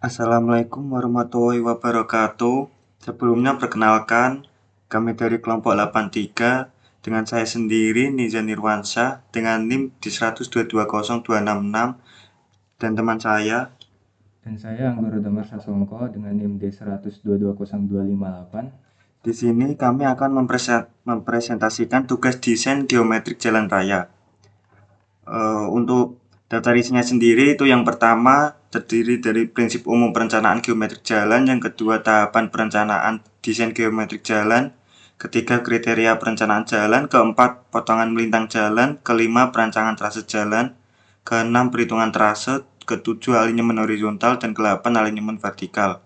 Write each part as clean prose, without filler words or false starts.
Assalamualaikum warahmatullahi wabarakatuh. Sebelumnya perkenalkan, kami dari kelompok 83 dengan saya sendiri Nizam Nirwansyah dengan NIM di 1220266 dan teman saya. Dan saya Anggoro Damar Sasongko dengan NIM D1220258. Di sini kami akan mempresentasikan tugas desain geometrik jalan raya. Untuk daftar isinya sendiri itu yang pertama terdiri dari prinsip umum perencanaan geometrik jalan, yang kedua tahapan perencanaan desain geometrik jalan, ketiga kriteria perencanaan jalan, keempat potongan melintang jalan, kelima perancangan trase jalan, keenam perhitungan trase, ketujuh alinyemen horizontal, dan ke-8 alinyemen vertikal.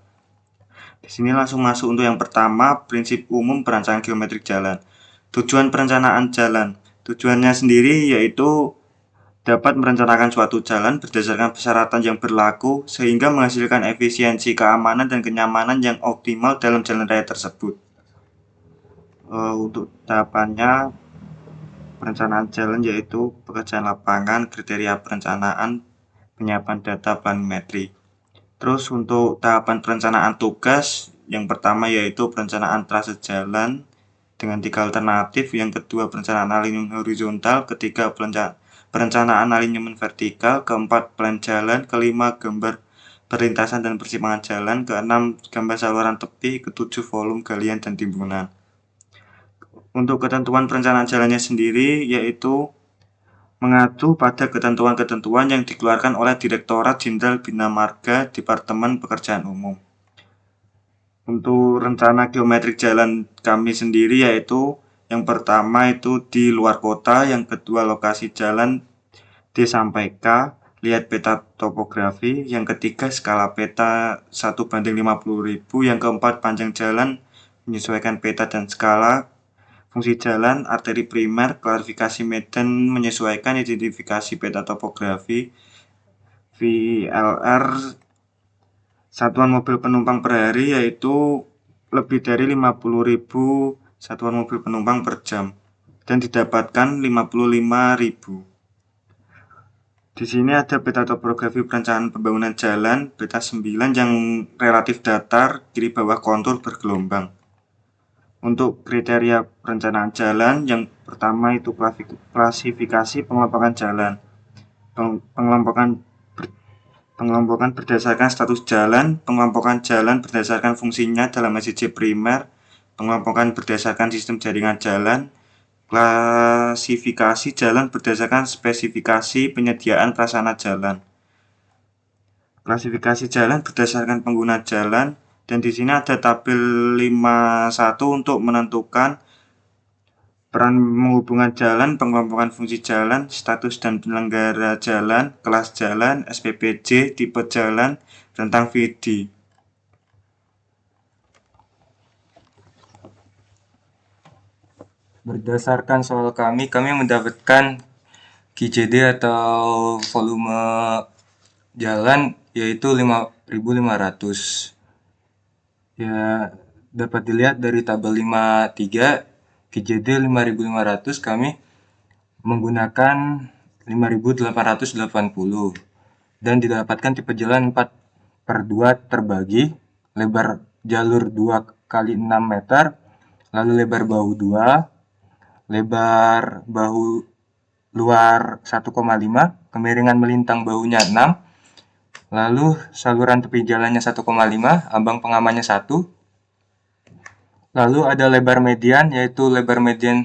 Di sini langsung masuk untuk yang pertama, prinsip umum perencanaan geometrik jalan. Tujuan perencanaan jalan. Tujuannya sendiri yaitu dapat merencanakan suatu jalan berdasarkan persyaratan yang berlaku sehingga menghasilkan efisiensi, keamanan, dan kenyamanan yang optimal dalam jalan raya tersebut. Untuk tahapannya, perencanaan jalan yaitu pekerjaan lapangan, kriteria perencanaan, penyiapan data planimetri. Terus untuk tahapan perencanaan tugas, yang pertama yaitu perencanaan trase jalan dengan 3 alternatif, yang kedua perencanaan alinyemen horizontal, ketiga perencanaan alinyemen vertikal, keempat plan jalan, kelima gambar perlintasan dan persimpangan jalan, keenam gambar saluran tepi, ketujuh volume galian dan timbunan. Untuk ketentuan perencanaan jalannya sendiri yaitu mengacu pada ketentuan-ketentuan yang dikeluarkan oleh Direktorat Jenderal Bina Marga Departemen Pekerjaan Umum. Untuk rencana geometrik jalan kami sendiri yaitu yang pertama itu di luar kota, yang kedua lokasi jalan D sampai K, lihat peta topografi, yang ketiga skala peta 1:50.000, yang keempat panjang jalan menyesuaikan peta dan skala, fungsi jalan, arteri primer, klarifikasi medan menyesuaikan, identifikasi peta topografi, VLR, satuan mobil penumpang per hari yaitu lebih dari 50.000 satuan mobil penumpang per jam dan didapatkan 55.000. Di sini ada peta topografi perencanaan pembangunan jalan, peta 9 yang relatif datar, kiri bawah kontur bergelombang. Untuk kriteria perencanaan jalan, yang pertama itu klasifikasi pengelompokan jalan. Pengelompokan berdasarkan status jalan, pengelompokan jalan berdasarkan fungsinya dalam SIJ primer, pengelompokan berdasarkan sistem jaringan jalan, klasifikasi jalan berdasarkan spesifikasi penyediaan prasarana jalan, klasifikasi jalan berdasarkan pengguna jalan, dan di sini ada tabel 51 untuk menentukan peran menghubungkan jalan, pengelompokan fungsi jalan, status dan penyelenggara jalan, kelas jalan, SPPJ, tipe jalan, rentang VD. Berdasarkan soal kami mendapatkan QCD atau volume jalan yaitu 5.500. Ya, dapat dilihat dari tabel 53 QCD 5.500 kami menggunakan 5.880 dan didapatkan tipe jalan 4/2 terbagi, lebar jalur 2 kali 6 meter, lalu lebar bahu 2, lebar bahu luar 1,5, kemiringan melintang bahunya 6, lalu saluran tepi jalannya 1,5, ambang pengamannya 1, lalu ada lebar median yaitu lebar median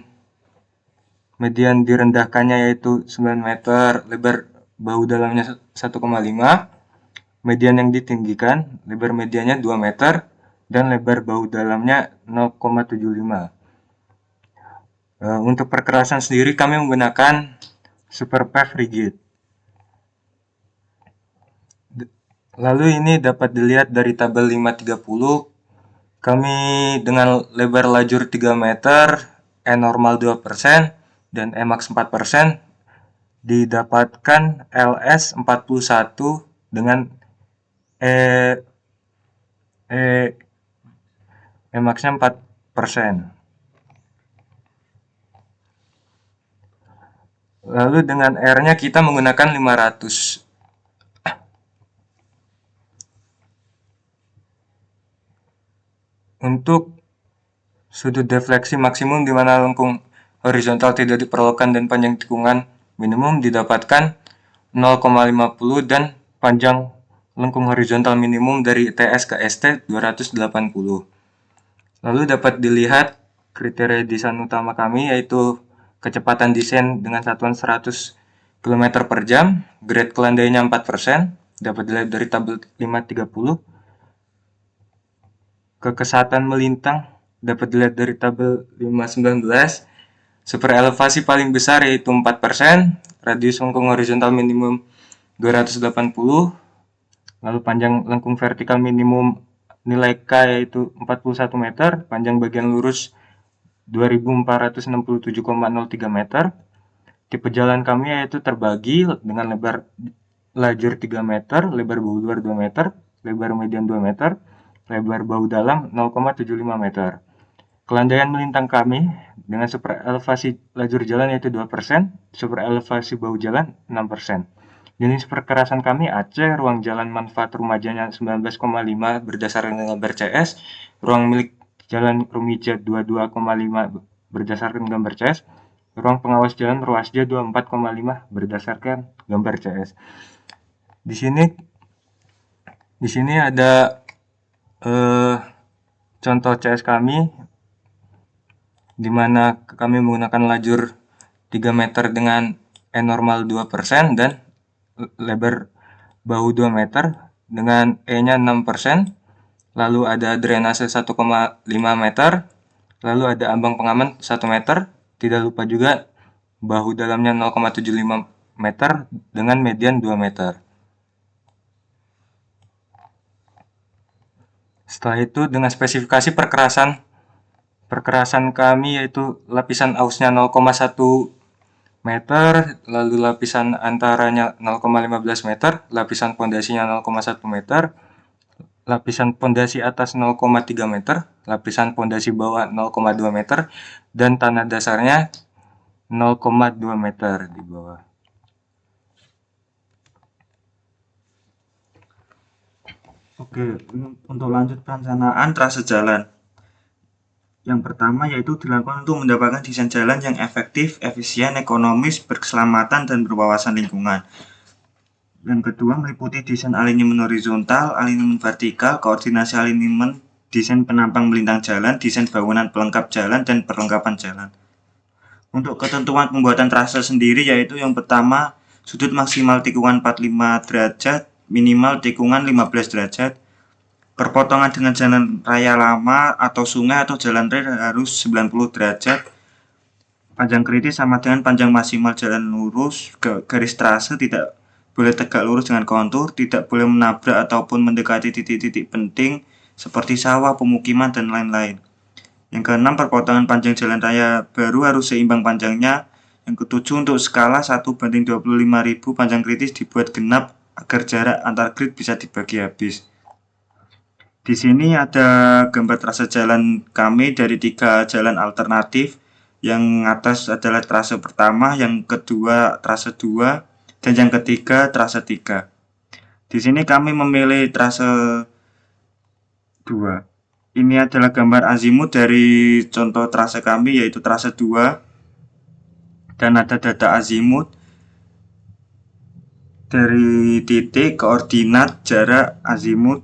direndahkannya yaitu 9 meter, lebar bahu dalamnya 1,5, median yang ditinggikan, lebar mediannya 2 meter, dan lebar bahu dalamnya 0,75. Untuk perkerasan sendiri kami menggunakan Superpave rigid. Lalu ini dapat dilihat dari tabel 530, kami dengan lebar lajur 3 meter, E normal 2%, dan E max 4%, didapatkan LS 41 dengan E E E max-nya 4%. Lalu dengan R-nya kita menggunakan 500. Untuk sudut defleksi maksimum di mana lengkung horizontal tidak diperlukan dan panjang tikungan minimum didapatkan 0,50 dan panjang lengkung horizontal minimum dari TS ke ST 280. Lalu dapat dilihat kriteria desain utama kami yaitu kecepatan desain dengan satuan 100 km per jam, grade kelandainya 4%, dapat dilihat dari tabel 530. Kekesatan melintang dapat dilihat dari tabel 519. Super elevasi paling besar yaitu 4%, radius lengkung horizontal minimum 280, lalu panjang lengkung vertikal minimum nilai K yaitu 41 meter, panjang bagian lurus 2467,03 meter. Tipe jalan kami yaitu terbagi dengan lebar lajur 3 meter, lebar bahu luar 2 meter, lebar median 2 meter, lebar bahu dalam 0,75 meter. Kelandaian melintang kami dengan super elevasi lajur jalan yaitu 2%, super elevasi bahu jalan 6%. Jenis perkerasan kami Aceh, ruang jalan manfaat rumajanya 19,5 berdasarkan gambar CS, ruang milik jalan Rumija 22,5 berdasarkan gambar CS, ruang pengawas jalan Ruasja 24,5 berdasarkan gambar CS. Di sini ada contoh CS kami di mana kami menggunakan lajur 3 meter dengan E normal 2% dan lebar bahu 2 meter dengan E-nya 6%, lalu ada drainase 1,5 meter, lalu ada ambang pengaman 1 meter, tidak lupa juga bahu dalamnya 0,75 meter dengan median 2 meter. Setelah itu dengan spesifikasi perkerasan kami yaitu lapisan ausnya 0,1 meter, lalu lapisan antaranya 0,15 meter, lapisan pondasinya 0,1 meter, lapisan pondasi atas 0,3 meter, lapisan pondasi bawah 0,2 meter, dan tanah dasarnya 0,2 meter di bawah. Oke, untuk lanjut perencanaan trase jalan. Yang pertama yaitu dilakukan untuk mendapatkan desain jalan yang efektif, efisien, ekonomis, berkeselamatan, dan berwawasan lingkungan. Yang kedua meliputi desain alignment horizontal, alignment vertikal, koordinasi alignment, desain penampang melintang jalan, desain bangunan pelengkap jalan, dan perlengkapan jalan. Untuk ketentuan pembuatan trase sendiri yaitu yang pertama sudut maksimal tikungan 45 derajat, minimal tikungan 15 derajat. Perpotongan dengan jalan raya lama atau sungai atau jalan rel harus 90 derajat. Panjang kritis sama dengan panjang maksimal jalan lurus. Garis trase tidak boleh tegak lurus dengan kontur, tidak boleh menabrak ataupun mendekati titik-titik penting seperti sawah, pemukiman, dan lain-lain. Yang keenam, perpotongan panjang jalan raya baru harus seimbang panjangnya. Yang ketujuh, untuk skala 1/25.000 panjang kritis dibuat genap agar jarak antar grid bisa dibagi habis. Di sini ada gambar trase jalan kami dari 3 jalan alternatif. Yang atas adalah trase pertama, yang kedua trase 2, dan yang ketiga trase 3. Di sini kami memilih trase 2. Ini adalah gambar azimut dari contoh trase kami yaitu trase 2. Dan ada data azimut dari titik, koordinat, jarak, azimut,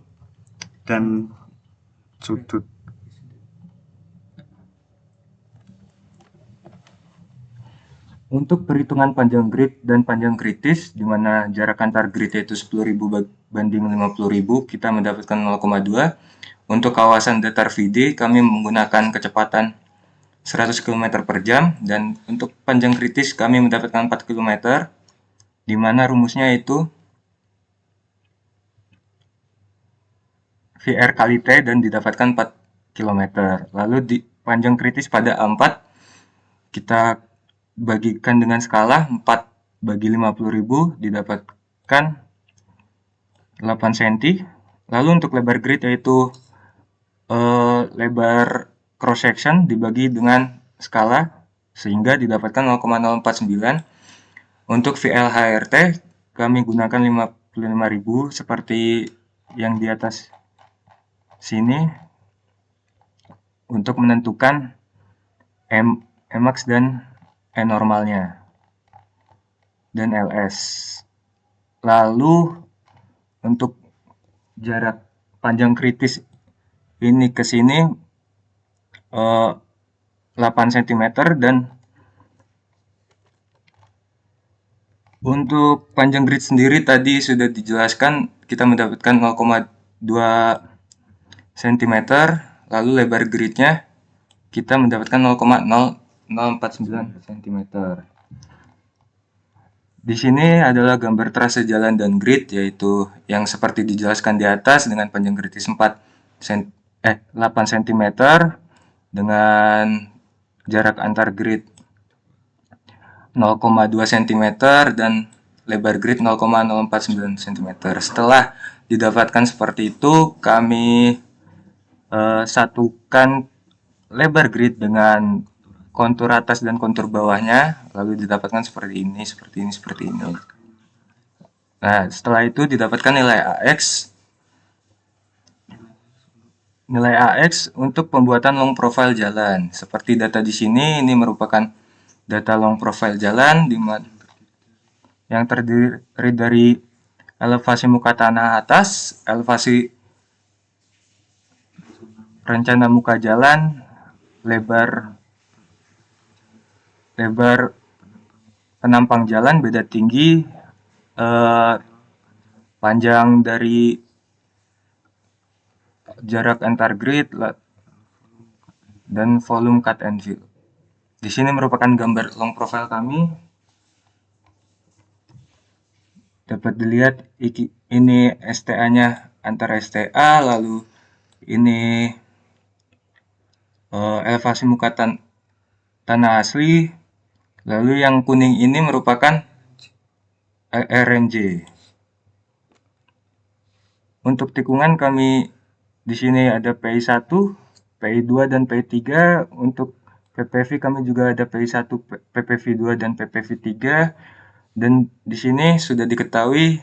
dan sudut. Untuk perhitungan panjang grid dan panjang kritis, di mana jarak antar grid yaitu 10.000 banding 50.000, kita mendapatkan 0,2. Untuk kawasan datar VD, kami menggunakan kecepatan 100 km per jam, dan untuk panjang kritis kami mendapatkan 4 km, di mana rumusnya itu VR kali T dan didapatkan 4 km. Lalu di panjang kritis pada A4 kita bagikan dengan skala 4 bagi 50.000 didapatkan 8 cm. Lalu untuk lebar grid yaitu lebar cross section dibagi dengan skala sehingga didapatkan 0,049. Untuk VLHRT kami gunakan 55.000 seperti yang di atas sini. untuk menentukan Max dan E normalnya dan LS. Lalu untuk jarak panjang kritis ini ke sini 8 cm, dan untuk panjang grid sendiri tadi sudah dijelaskan kita mendapatkan 0,2 cm, lalu lebar gridnya kita mendapatkan 0,0049 cm. Di sini adalah gambar trase jalan dan grid, yaitu yang seperti dijelaskan di atas dengan panjang kritis 8 cm dengan jarak antar grid 0,2 cm dan lebar grid 0,049 cm. Setelah didapatkan seperti itu, kami satukan lebar grid dengan kontur atas dan kontur bawahnya, lalu didapatkan seperti ini, seperti ini, seperti ini. Nah, setelah itu didapatkan nilai AX. Nilai AX untuk pembuatan long profile jalan. Seperti data di sini, ini merupakan data long profile jalan yang terdiri dari elevasi muka tanah atas, elevasi rencana muka jalan, lebar penampang jalan beda tinggi, panjang dari jarak antar grid, dan volume cut and fill. Di sini merupakan gambar long profile kami. Dapat dilihat ini STA-nya antara STA, lalu ini elevasi muka tanah asli, lalu yang kuning ini merupakan RMJ. Untuk tikungan kami di sini ada PI1, PI2 dan PI3. Untuk PPV kami juga ada PI1, PPV2 dan PPV3. Dan di sini sudah diketahui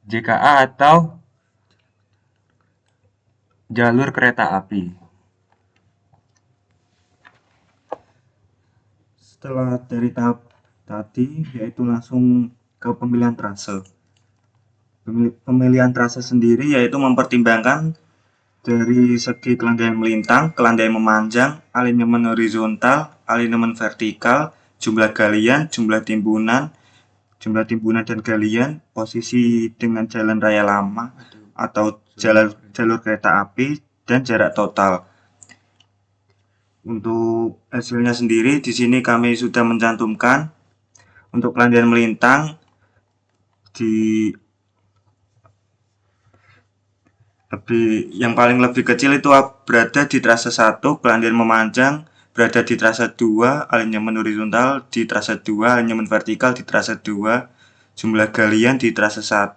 JKA atau jalur kereta api. Setelah dari tahap tadi, yaitu langsung ke pemilihan trase. Pemilihan trase sendiri yaitu mempertimbangkan dari segi kelandaian melintang, kelandaian memanjang, alinemen horizontal, alinemen vertikal, jumlah galian, jumlah timbunan dan galian, posisi dengan jalan raya lama atau jalur kereta api, dan jarak total. Untuk hasilnya sendiri di sini kami sudah mencantumkan untuk kelandaian melintang yang paling lebih kecil itu berada di trase 1, kelandaian memanjang berada di trase 2, alinemen horizontal di trase 2, alinemen vertikal di trase 2, jumlah galian di trase 1,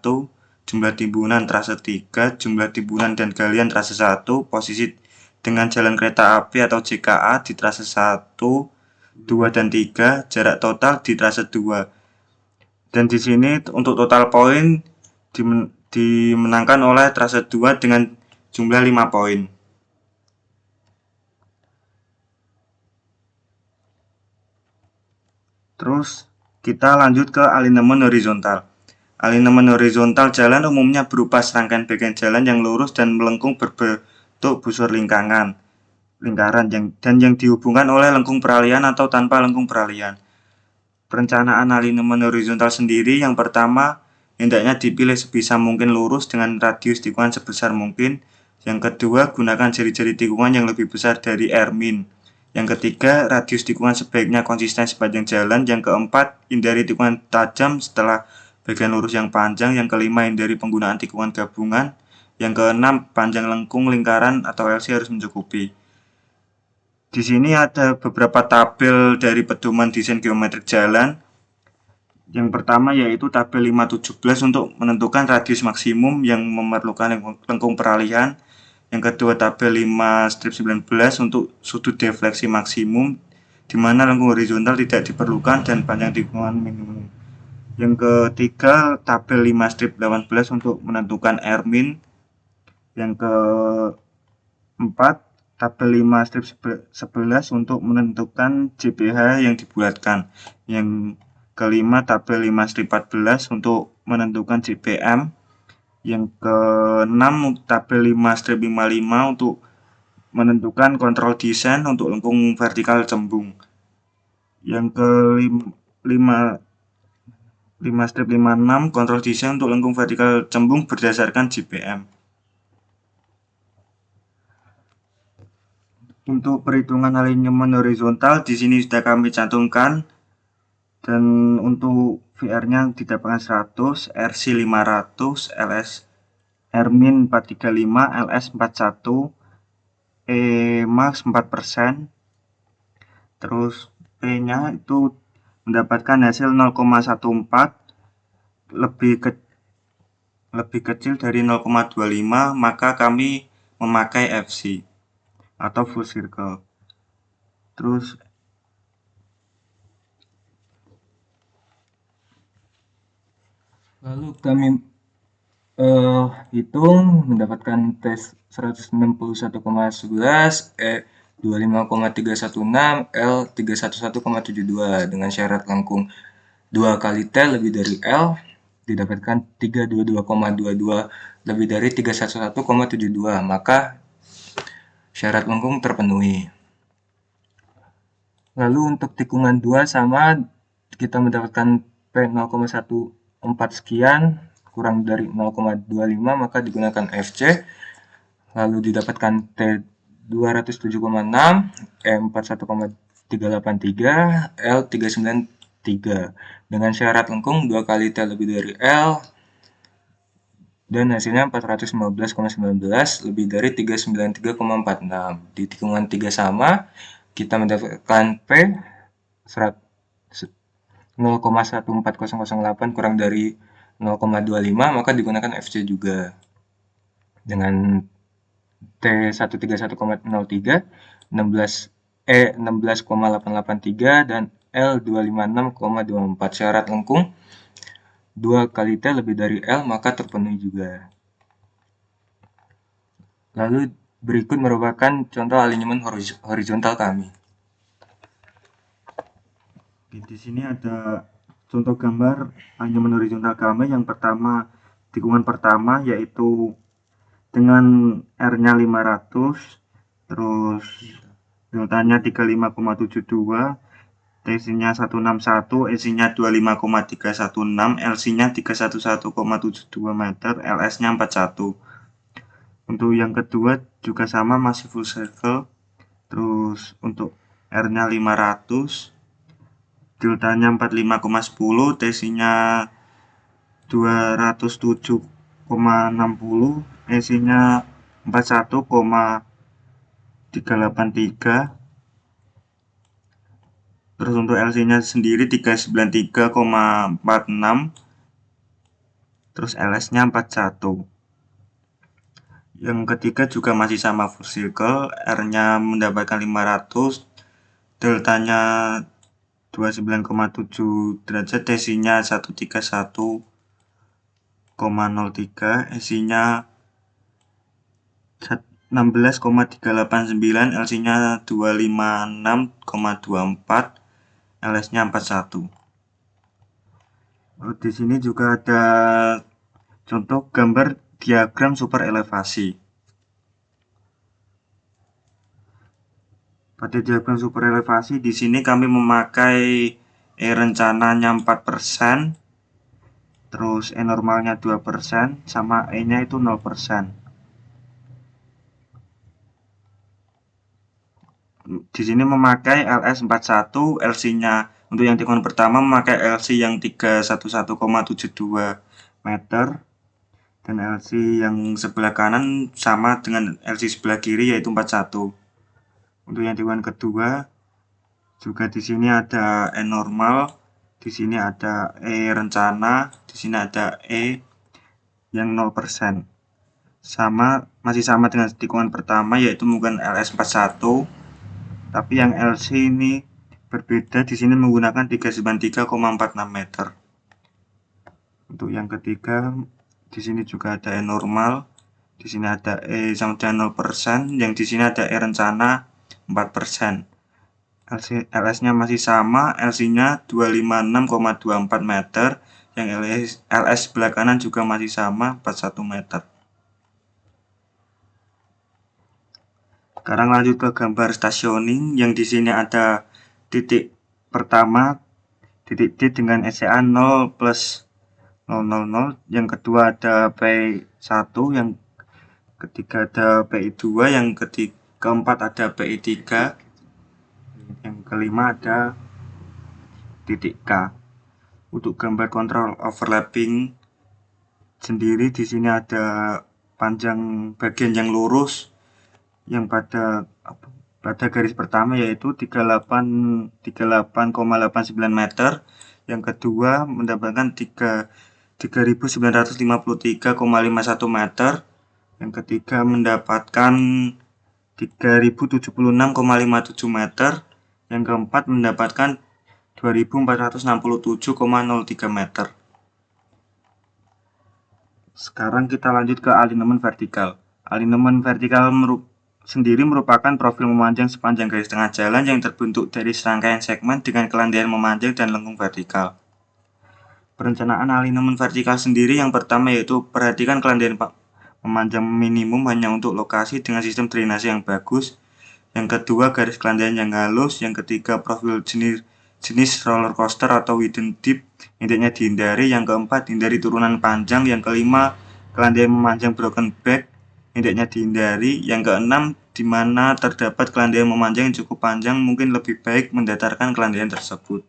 jumlah timbunan trase 3, jumlah timbunan dan galian trase 1, posisi dengan jalan kereta api atau JKA di trase 1, 2 dan 3, jarak total di trase 2. Dan di sini untuk total poin dimenangkan oleh trase 2 dengan jumlah 5 poin. Terus kita lanjut ke alinemen horizontal. Alinemen horizontal jalan umumnya berupa serangkaian bagian jalan yang lurus dan melengkung berbentuk busur lingkaran dan yang dihubungkan oleh lengkung peralihan atau tanpa lengkung peralihan. Perencanaan alinemen horizontal sendiri yang pertama, hendaknya dipilih sebisa mungkin lurus dengan radius tikungan sebesar mungkin. Yang kedua, gunakan jari-jari tikungan yang lebih besar dari R-min. Yang ketiga, radius tikungan sebaiknya konsisten sepanjang jalan. Yang keempat, hindari tikungan tajam setelah bagian lurus yang panjang. Yang kelima, hindari penggunaan tikungan gabungan. Yang keenam, panjang lengkung lingkaran atau LC harus mencukupi. Di sini ada beberapa tabel dari pedoman desain geometrik jalan. Yang pertama yaitu tabel 517 untuk menentukan radius maksimum yang memerlukan lengkung peralihan. Yang kedua tabel 5-19 untuk sudut defleksi maksimum, di mana lengkung horizontal tidak diperlukan dan panjang tikungan minimum. Yang ketiga tabel 5-18 untuk menentukan R-min. Yang keempat tabel 5 strip 11 untuk menentukan JPH yang dibulatkan. Yang kelima tabel 5 strip 14 untuk menentukan JPM. Yang keenam tabel 5 strip 55 untuk menentukan kontrol desain untuk lengkung vertikal cembung. Yang kelima 5 strip 56 kontrol desain untuk lengkung vertikal cembung berdasarkan JPM. Untuk perhitungan alignment horizontal di sini sudah kami cantumkan, dan untuk VR-nya didapatkan 100, RC 500, LS Rmin 435, LS 41, max 4%. Terus P-nya itu mendapatkan hasil 0,14, lebih kecil dari 0,25, maka kami memakai FC atau full circle. Terus Lalu kami hitung mendapatkan tes 161,11, 25,316, L 311,72 dengan syarat lengkung 2 kali T lebih dari L didapatkan 322,22 lebih dari 311,72, maka syarat lengkung terpenuhi. Lalu untuk tikungan 2 sama, kita mendapatkan P 0,14 sekian kurang dari 0,25, maka digunakan FC. Lalu didapatkan T 207,6, E 41,383, L 393 dengan syarat lengkung 2 kali T lebih dari L dan hasilnya 415,19 lebih dari 393,46. Di tikungan 3 sama, kita mendapatkan P 0,1408 kurang dari 0,25, maka digunakan FC juga dengan T 131,03, 16,883 dan L 256,24. Syarat lengkung 2 kali T lebih dari L, maka terpenuhi juga. Lalu berikut merupakan contoh alignment horizontal kami. Di sini ada contoh gambar alignment horizontal kami. Yang pertama, tikungan pertama yaitu dengan R-nya 500, terus deltanya 35,72, TC-nya 161, EC-nya 25,316, LC-nya 311,72 meter, LS-nya 41. Untuk yang kedua juga sama, masih full circle. Terus untuk R-nya 500, deltanya 45,10, TC-nya 207,60, EC-nya 41,383. Terus untuk LC-nya sendiri 393,46. Terus LS-nya 41. Yang ketiga juga masih sama full circle, R-nya mendapatkan 500, deltanya 29,7 derajat, TC-nya 131,03, EC-nya 16,389, LC-nya 256,24, LS-nya 41. Di sini juga ada contoh gambar diagram super elevasi. Pada diagram super elevasi di sini kami memakai rencananya 4%, terus normalnya 2%, sama E-nya itu 0%. Di sini memakai LS41, LC-nya untuk yang tikungan pertama memakai LC yang 311,72 meter, dan LC yang sebelah kanan sama dengan LC sebelah kiri yaitu 41. Untuk yang tikungan kedua juga di sini ada E normal, di sini ada E rencana, di sini ada E yang 0%. Masih sama dengan tikungan pertama yaitu menggunakan LS41, tapi yang LC ini berbeda, di sini menggunakan 393,46 meter. Untuk yang ketiga di sini juga ada E normal, Di sini ada E sama dengan 0%, yang di sini ada E rencana 4%. LS-nya masih sama, LC-nya 256,24 meter, yang LS sebelah kanan juga masih sama, 41 meter. Sekarang lanjut ke gambar stationing, yang di sini ada titik pertama, titik D dengan SCA 0 plus 000, yang kedua ada PI1, yang ketiga ada PI2, yang keempat ada PI3, yang kelima ada titik K. Untuk gambar kontrol overlapping sendiri di sini ada panjang bagian yang lurus yang pada garis pertama yaitu 38,89 meter, yang kedua mendapatkan 3.953,51 meter, yang ketiga mendapatkan 3.076,57 meter, yang keempat mendapatkan 2.467,03 meter. Sekarang kita lanjut ke alinemen vertikal. Alinemen vertikal sendiri merupakan profil memanjang sepanjang garis tengah jalan yang terbentuk dari serangkaian segmen dengan kelandaian memanjang dan lengkung vertikal. Perencanaan alinemen vertikal sendiri yang pertama yaitu perhatikan kelandaian memanjang minimum hanya untuk lokasi dengan sistem drainase yang bagus. Yang kedua, garis kelandaian yang halus. Yang ketiga, profil jenis roller coaster atau hidden dip, intinya dihindari. Yang keempat, hindari turunan panjang. Yang kelima, kelandaian memanjang broken back, intinya dihindari. Yang keenam, di mana terdapat kelandaian memanjang yang cukup panjang, mungkin lebih baik mendatarkan kelandaian tersebut.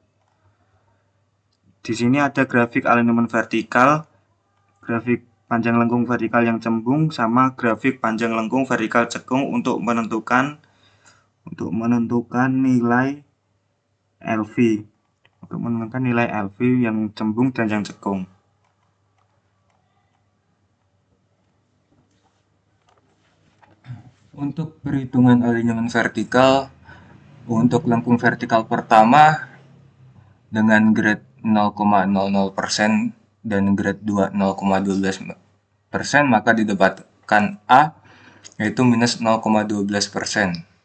Di sini ada grafik alinemen vertikal, grafik panjang lengkung vertikal yang cembung, sama grafik panjang lengkung vertikal cekung untuk menentukan nilai LV, yang cembung dan yang cekung. Untuk perhitungan alinemen vertikal, untuk lengkung vertikal pertama dengan grade 0,00% dan grade 2 0,12%, maka didapatkan A yaitu minus 0,12%.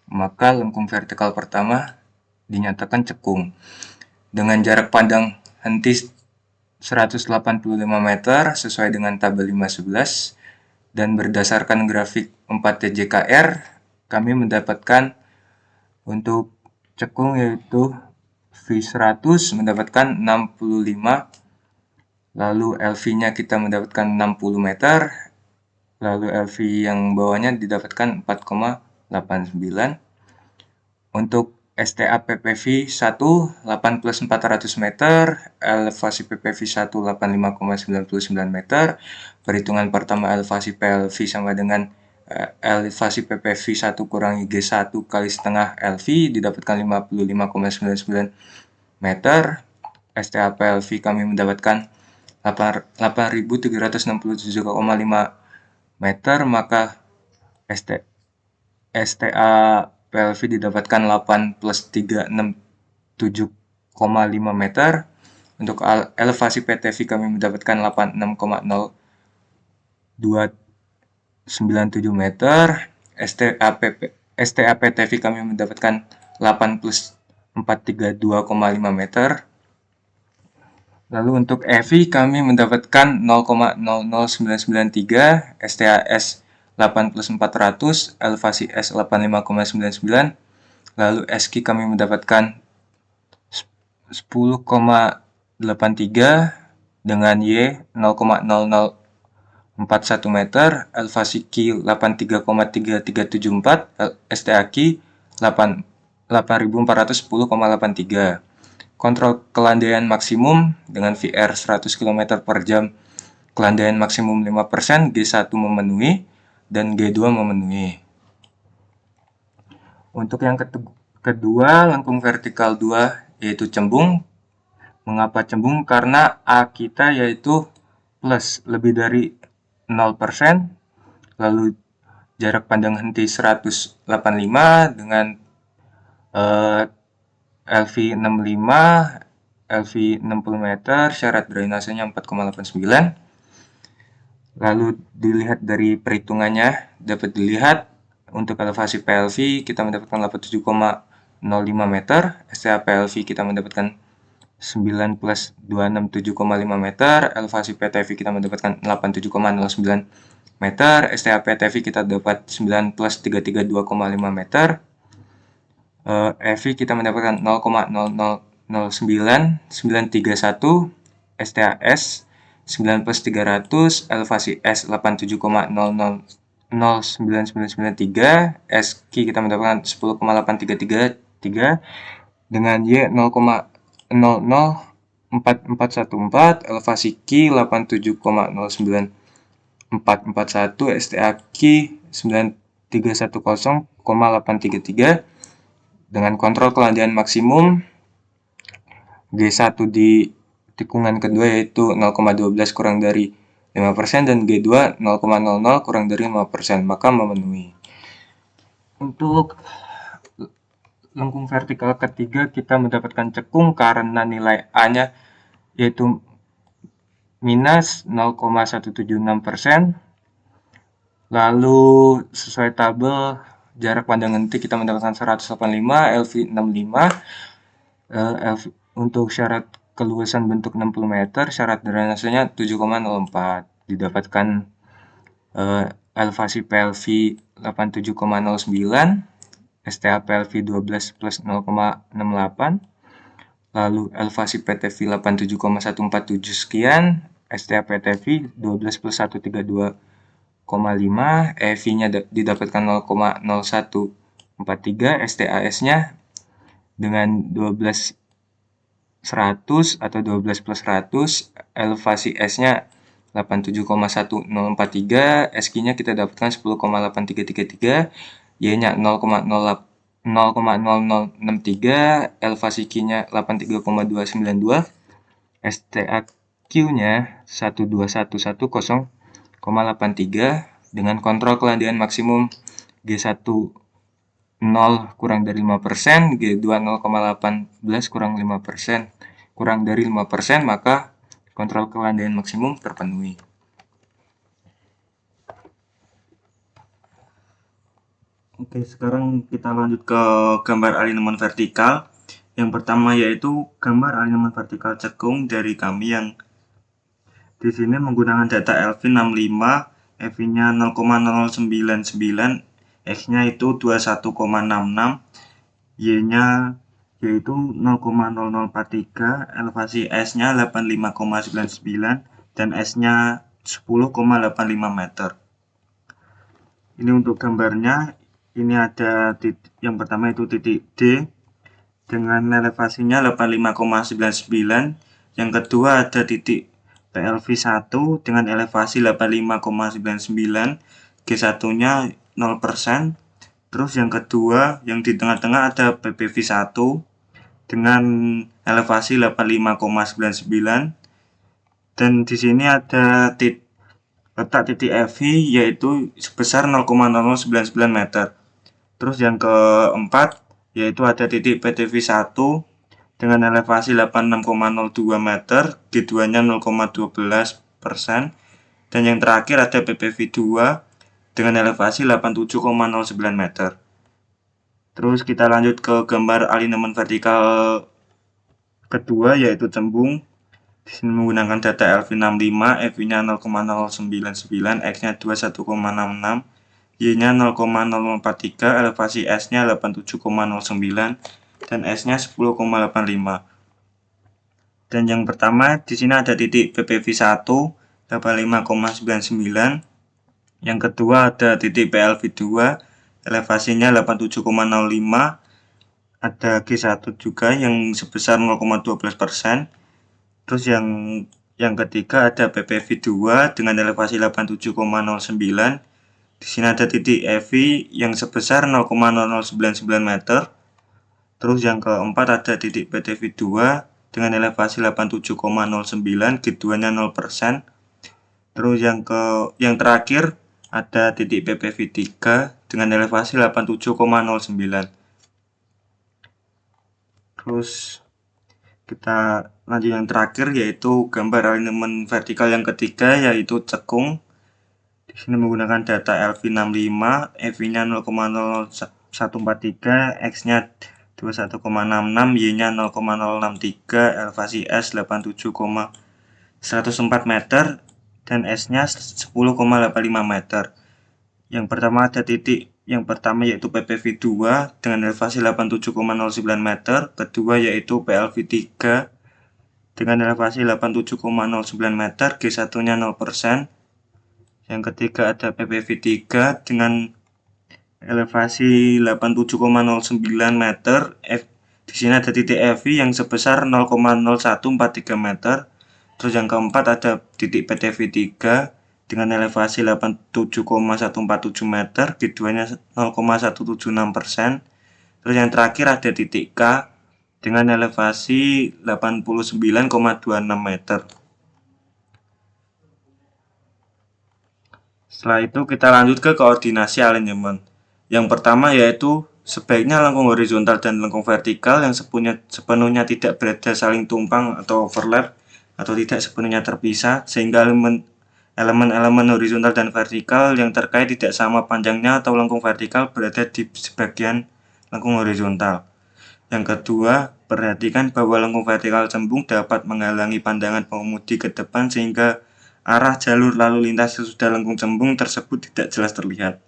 Maka lengkung vertikal pertama dinyatakan cekung. Dengan jarak pandang henti 185 meter sesuai dengan tabel 511 dan berdasarkan grafik 4TJKR, kami mendapatkan untuk cekung yaitu V100 mendapatkan 65, lalu LV-nya kita mendapatkan 60 meter, lalu LV yang bawahnya didapatkan 4,89. Untuk STA PPV 1 8 plus 400 meter, elevasi PPV 1 85,99 meter. Perhitungan pertama elevasi PLV sama dengan elevasi PPV 1 kurangi G1 kali setengah LV didapatkan 55,99 meter. STA PLV kami mendapatkan 8.367,5 meter, maka STA PLV didapatkan 8 plus 367,5 meter. Untuk elevasi PTV kami mendapatkan 86,0297 meter. STA PTV kami mendapatkan 8 plus 432,5 meter. Lalu untuk EV kami mendapatkan 0,00993, STAS 8 plus 400, elevasi S 85,99, lalu SQ kami mendapatkan 10,83 dengan Y 0,0041 meter, elevasi Q 83,3374, STAQ 8410,83. Kontrol kelandaian maksimum dengan VR 100 km per jam, kelandaian maksimum 5%, G1 memenuhi dan G2 memenuhi. Untuk yang kedua, lengkung vertikal 2 yaitu cembung. Mengapa cembung? Karena A kita yaitu plus lebih dari 0%, lalu jarak pandang henti 185 dengan LV 65, LV 60 meter, syarat drainasenya 4,89. Lalu dilihat dari perhitungannya, dapat dilihat untuk elevasi PLV kita mendapatkan 87,05 meter, STA PLV kita mendapatkan 9 plus 267,5 meter, elevasi PTV kita mendapatkan 87,09 meter, STA PTV kita dapat 9 plus 332,5 meter, EV kita mendapatkan 0,0009931, STAS 9 plus 300, elevasi S 87,00099993, SQ kita mendapatkan 10,8333 dengan Y 0,004414, elevasi Q 87,094441, STAQ 9310,833 dengan kontrol kelandian maksimum G1 di tikungan kedua yaitu 0,12 kurang dari 5% dan G2 0,00 kurang dari 5%, maka memenuhi. Untuk lengkung vertikal ketiga kita mendapatkan cekung karena nilai A-nya yaitu minus 0,176%. Lalu sesuai tabel jarak pandangan titik kita mendapatkan 185, LV 65, untuk syarat keluasan bentuk 60 meter, syarat drainasenya 7,04, didapatkan elevasi PLV 87,09, STA PLV 12 plus 0,68, lalu elevasi PTV 87,147 sekian, STA PTV 12 plus 132,5, EV-nya didapatkan 0,0143, STAS-nya dengan 12 100 atau 12 plus 100, elevasi S-nya 87,1043, SQ-nya kita dapatkan 10,8333, Y-nya 0,0063, elevasi Q-nya 83,292, STAQ-nya 12110,83 dengan kontrol kelandian maksimum G1 0 kurang dari 5%, G2 0,18 kurang 5%, kurang dari 5%, maka kontrol kelandian maksimum terpenuhi. Oke, sekarang kita lanjut ke gambar alinemen vertikal. Yang pertama yaitu gambar alinemen vertikal cekung dari kami yang di sini menggunakan data LV 65, EV-nya 0,0099, X-nya itu 21,66, Y-nya yaitu 0,0043, elevasi S-nya 85,99 dan S-nya 10,85 meter. Ini untuk gambarnya, ini ada yang pertama itu titik D dengan elevasinya 85,99, yang kedua ada titik PLV 1 dengan elevasi 85,99, G1-nya 0%. Terus yang kedua, yang di tengah-tengah ada PPV 1 dengan elevasi 85,99, dan di sini ada letak titik EV yaitu sebesar 0,0099 meter. Terus yang keempat yaitu ada titik PTV 1 dengan elevasi 86,02 meter, G2-nya 0,12%, dan yang terakhir ada PPV 2 dengan elevasi 87,09 meter. Terus kita lanjut ke gambar alinemen vertikal kedua yaitu cembung. Di sini menggunakan data LV65, EV-nya 0,099, X-nya 21,66, Y-nya 0,043, elevasi S-nya 87,09 dan S-nya 10,85. Dan yang pertama di sini ada titik PPV 1 85,99, yang kedua ada titik PLV 2 elevasinya 87,05, ada G1 juga yang sebesar 0,12%. Terus yang ketiga ada PPV 2 dengan elevasi 87,09. Di sini ada titik EV yang sebesar 0,0099 meter. Terus yang keempat ada titik PTV 2 dengan elevasi 87,09, G2-nya 0%. Terus yang terakhir ada titik PPV 3 dengan elevasi 87,09. Terus kita lanjut yang terakhir yaitu gambar alinemen vertikal yang ketiga yaitu cekung. Di sini menggunakan data LV65, EV-nya 0,0143, X-nya 21,66, Y-nya 0,063, elevasi S 87,104 meter, dan S-nya 10,85 meter. Yang pertama ada titik yang pertama yaitu PPV2 dengan elevasi 87,09 meter, kedua yaitu PLV3 dengan elevasi 87,09 meter, G1-nya 0%. Yang ketiga ada PPV3 dengan elevasi 87,09 meter. Di sini ada titik FV yang sebesar 0,0143 meter. Terus yang keempat ada titik PTV3 dengan elevasi 87,147 meter, G2-nya 0,176%. Terus yang terakhir ada titik K dengan elevasi 89,26 meter. Setelah itu kita lanjut ke koordinasi alinyemen. Yang pertama yaitu sebaiknya lengkung horizontal dan lengkung vertikal yang sepenuhnya tidak berada saling tumpang atau overlap atau tidak sepenuhnya terpisah, sehingga elemen-elemen horizontal dan vertikal yang terkait tidak sama panjangnya atau lengkung vertikal berada di sebagian lengkung horizontal. Yang kedua, perhatikan bahwa lengkung vertikal cembung dapat menghalangi pandangan pengemudi ke depan sehingga arah jalur lalu lintas sesudah lengkung cembung tersebut tidak jelas terlihat.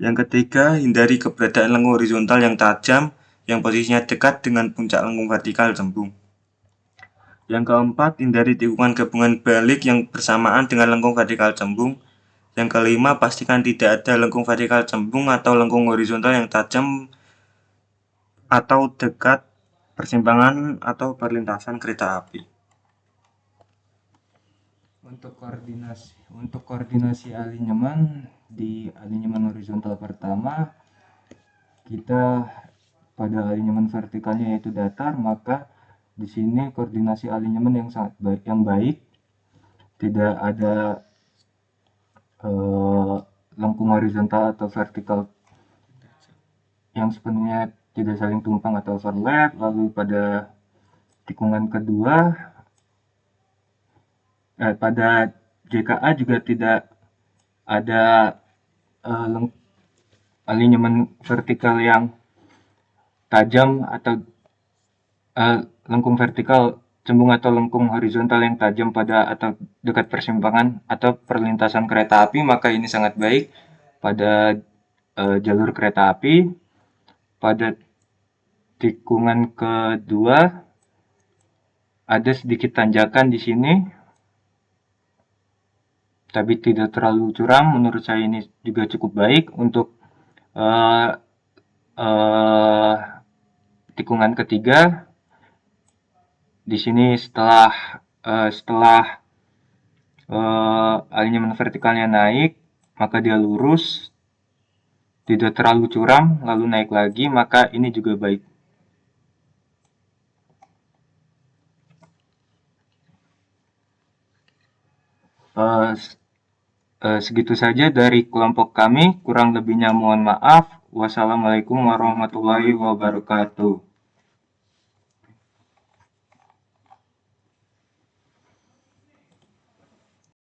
Yang ketiga, hindari keberadaan lengkung horizontal yang tajam yang posisinya dekat dengan puncak lengkung vertikal cembung. Yang keempat, hindari tikungan gabungan balik yang bersamaan dengan lengkung vertikal cembung. Yang kelima, pastikan tidak ada lengkung vertikal cembung atau lengkung horizontal yang tajam atau dekat persimpangan atau perlintasan kereta api. Untuk koordinasi alinyemen di alinyemen horizontal pertama, kita pada alinyemen vertikalnya yaitu datar, maka di sini koordinasi alinyemen yang sangat baik, tidak ada lengkung horizontal atau vertikal yang sepenuhnya tidak saling tumpang atau overlap. Lalu pada tikungan kedua, pada JKA juga tidak ada alinyemen vertikal yang tajam atau lengkung vertikal cembung atau lengkung horizontal yang tajam pada atau dekat persimpangan atau perlintasan kereta api, maka ini sangat baik pada jalur kereta api. Pada tikungan kedua ada sedikit tanjakan di sini, tapi tidak terlalu curam. Menurut saya ini juga cukup baik. Untuk tikungan ketiga, di sini setelah alinyemen vertikalnya naik, maka dia lurus, tidak terlalu curam, lalu naik lagi, maka ini juga baik. Segitu saja dari kelompok kami, kurang lebihnya mohon maaf. Wassalamualaikum warahmatullahi wabarakatuh.